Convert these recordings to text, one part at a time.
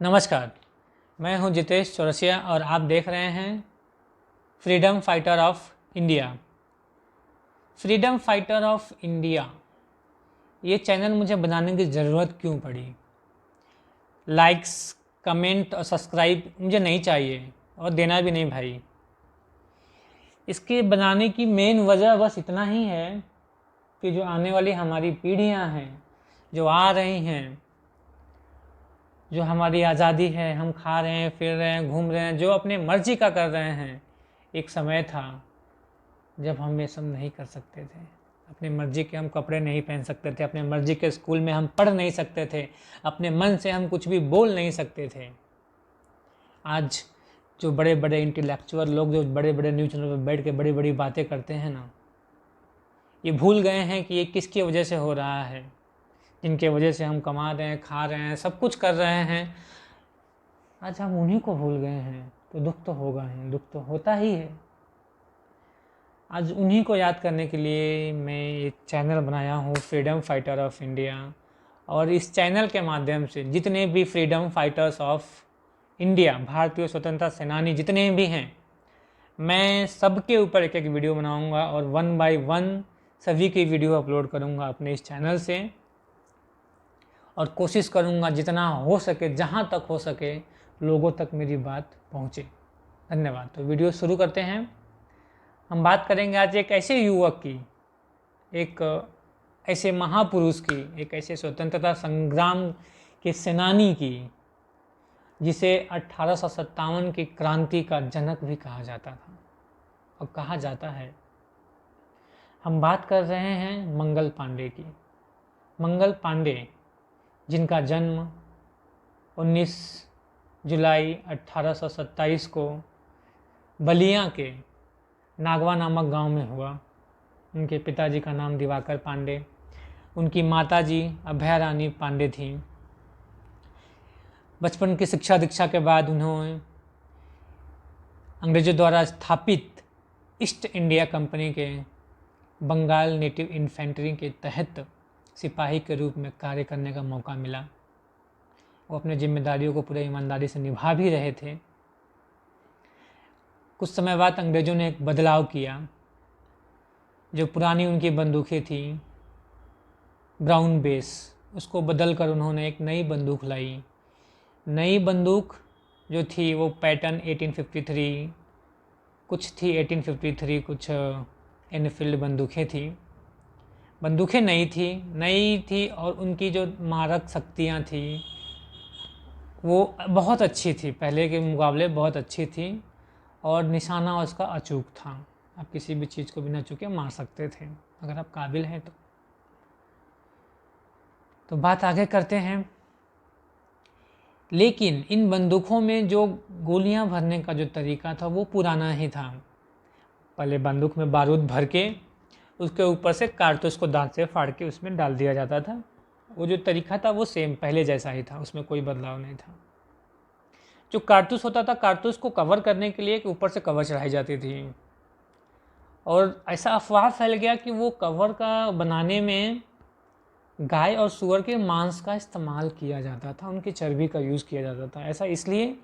नमस्कार, मैं हूं जितेश चौरसिया और आप देख रहे हैं freedom fighter of India. Freedom fighter of India ये चैनल मुझे बनाने की ज़रूरत क्यों पड़ी? लाइक्स, कमेंट और सब्सक्राइब मुझे नहीं चाहिए और देना भी नहीं भाई। इसके बनाने की मेन वजह बस इतना ही है कि जो आने वाली हमारी पीढ़ियां हैं, जो आ रही हैं, जो हमारी आज़ादी है, हम खा रहे हैं, फिर रहे हैं, घूम रहे हैं, जो अपने मर्जी का कर रहे हैं। एक समय था जब हम ये सब नहीं कर सकते थे। अपने मर्जी के हम कपड़े नहीं पहन सकते थे, अपने मर्जी के स्कूल में हम पढ़ नहीं सकते थे, अपने मन से हम कुछ भी बोल नहीं सकते थे। आज जो बड़े बड़े इंटेलेक्चुअल लोग जो बड़े बड़े न्यूज़ चैनल पर बैठ के बड़ी बड़ी बातें करते हैं ना, ये भूल गए हैं कि ये किसकी वजह से हो रहा है। जिनके वजह से हम कमा रहे हैं, खा रहे हैं, सब कुछ कर रहे हैं, आज हम उन्हीं को भूल गए हैं। तो दुख तो होगा ही, दुख तो होता ही है। आज उन्हीं को याद करने के लिए मैं एक चैनल बनाया हूँ, फ्रीडम फाइटर ऑफ इंडिया। और इस चैनल के माध्यम से जितने भी फ्रीडम फाइटर्स ऑफ इंडिया, भारतीय स्वतंत्रता सेनानी जितने भी हैं, मैं सबके ऊपर एक एक वीडियो बनाऊंगा और 1 बाय 1 सभी की वीडियो अपलोड करूंगा अपने इस चैनल से। और कोशिश करूंगा जितना हो सके, जहां तक हो सके, लोगों तक मेरी बात पहुंचे। धन्यवाद। तो वीडियो शुरू करते हैं। हम बात करेंगे आज एक ऐसे युवक की, एक ऐसे महापुरुष की, एक ऐसे स्वतंत्रता संग्राम के सेनानी की, जिसे 1857 की क्रांति का जनक भी कहा जाता था और कहा जाता है। हम बात कर रहे हैं मंगल पांडे की। मंगल पांडे, जिनका जन्म 19 जुलाई 1827 को बलिया के नागवा नामक गांव में हुआ। उनके पिताजी का नाम दिवाकर पांडे, उनकी माताजी अभया रानी पांडे थीं। बचपन की शिक्षा दीक्षा के बाद उन्होंने अंग्रेजों द्वारा स्थापित ईस्ट इंडिया कंपनी के बंगाल नेटिव इन्फेंट्री के तहत सिपाही के रूप में कार्य करने का मौका मिला। वो अपने जिम्मेदारियों को पूरे ईमानदारी से निभा भी रहे थे। कुछ समय बाद अंग्रेजों ने एक बदलाव किया। जो पुरानी उनकी बंदूकें थी ब्राउन बेस, उसको बदल कर उन्होंने एक नई बंदूक लाई। नई बंदूक जो थी वो पैटर्न 1853 कुछ थी, 1853 कुछ एनफील्ड बंदूकें थी। बंदूकें नई थी और उनकी जो मारक शक्तियाँ थी वो बहुत अच्छी थी, पहले के मुकाबले बहुत अच्छी थी। और निशाना उसका अचूक था। आप किसी भी चीज़ को बिना चूके मार सकते थे अगर आप काबिल हैं तो बात आगे करते हैं। लेकिन इन बंदूकों में जो गोलियां भरने का जो तरीका था वो पुराना ही था। पहले बंदूक में बारूद भर के उसके ऊपर से कारतूस को दांत से फाड़ के उसमें डाल दिया जाता था। वो जो तरीका था वो सेम पहले जैसा ही था, उसमें कोई बदलाव नहीं था। जो कारतूस होता था, कारतूस को कवर करने के लिए ऊपर से कवर चढ़ाई जाती थी। और ऐसा अफवाह फैल गया कि वो कवर का बनाने में गाय और सूअर के मांस का इस्तेमाल किया जाता था, उनकी चर्बी का यूज़ किया जाता था। ऐसा इसलिए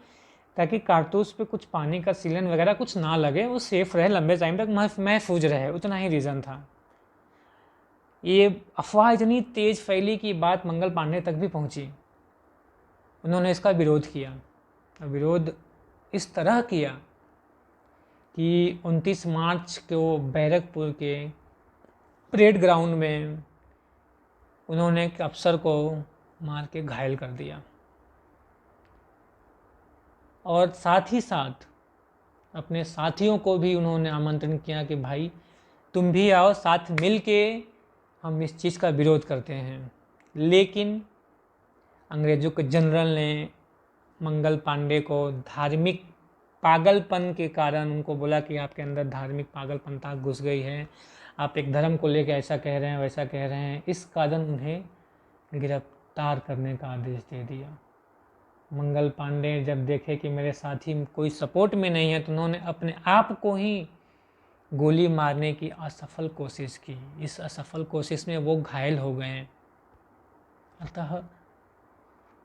ताकि कारतूस पे कुछ पानी का सीलन वगैरह कुछ ना लगे, वो सेफ रहे, लंबे टाइम तक महफूज रहे, उतना ही रीज़न था। ये अफवाह इतनी तेज़ फैली कि बात मंगल पांडे तक भी पहुंची। उन्होंने इसका विरोध किया। विरोध इस तरह किया कि 29 मार्च को बैरकपुर के परेड ग्राउंड में उन्होंने एक अफसर को मार के घायल कर दिया। और साथ ही साथ अपने साथियों को भी उन्होंने आमंत्रण किया कि भाई तुम भी आओ, साथ मिल के हम इस चीज़ का विरोध करते हैं। लेकिन अंग्रेज़ों के जनरल ने मंगल पांडे को धार्मिक पागलपन के कारण उनको बोला कि आपके अंदर धार्मिक पागलपनता घुस गई है, आप एक धर्म को लेकर ऐसा कह रहे हैं, वैसा कह रहे हैं। इस कारण उन्हें गिरफ्तार करने का आदेश दे दिया। मंगल पांडे जब देखे कि मेरे साथी कोई सपोर्ट में नहीं है तो उन्होंने अपने आप को ही गोली मारने की असफल कोशिश की। इस असफल कोशिश में वो घायल हो गए। अतः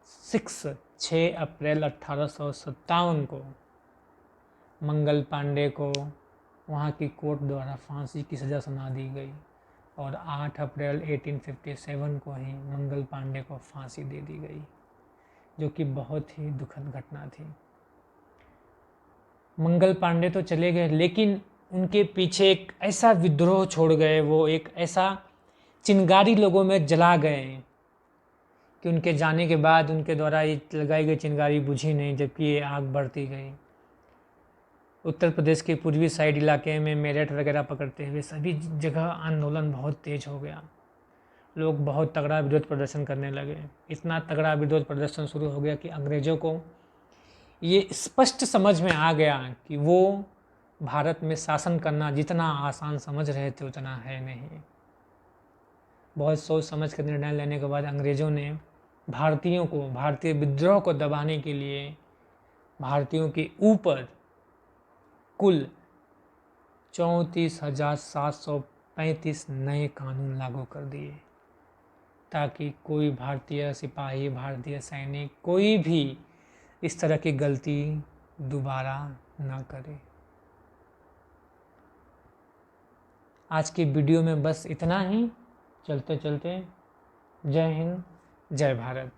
6 अप्रैल 1857 को मंगल पांडे को वहाँ की कोर्ट द्वारा फांसी की सज़ा सुना दी गई और 8 अप्रैल 1857 को ही मंगल पांडे को फांसी दे दी गई, जो कि बहुत ही दुखद घटना थी। मंगल पांडे तो चले गए, लेकिन उनके पीछे एक ऐसा विद्रोह छोड़ गए, वो एक ऐसा चिंगारी लोगों में जला गए कि उनके जाने के बाद उनके द्वारा ये लगाई गई चिंगारी बुझी नहीं, जबकि ये आग बढ़ती गई। उत्तर प्रदेश के पूर्वी साइड इलाके में मेरठ वगैरह पकड़ते हुए सभी जगह आंदोलन बहुत तेज हो गया। लोग बहुत तगड़ा विरोध प्रदर्शन करने लगे। इतना तगड़ा विरोध प्रदर्शन शुरू हो गया कि अंग्रेज़ों को ये स्पष्ट समझ में आ गया कि वो भारत में शासन करना जितना आसान समझ रहे थे उतना है नहीं। बहुत सोच समझ कर निर्णय लेने के बाद अंग्रेज़ों ने भारतीयों को, भारतीय विद्रोह को दबाने के लिए भारतीयों के ऊपर कुल 34,735 नए कानून लागू कर दिए, ताकि कोई भारतीय सिपाही, भारतीय सैनिक, कोई भी इस तरह की गलती दोबारा ना करे। आज की वीडियो में बस इतना ही। चलते चलते जय हिंद, जय भारत।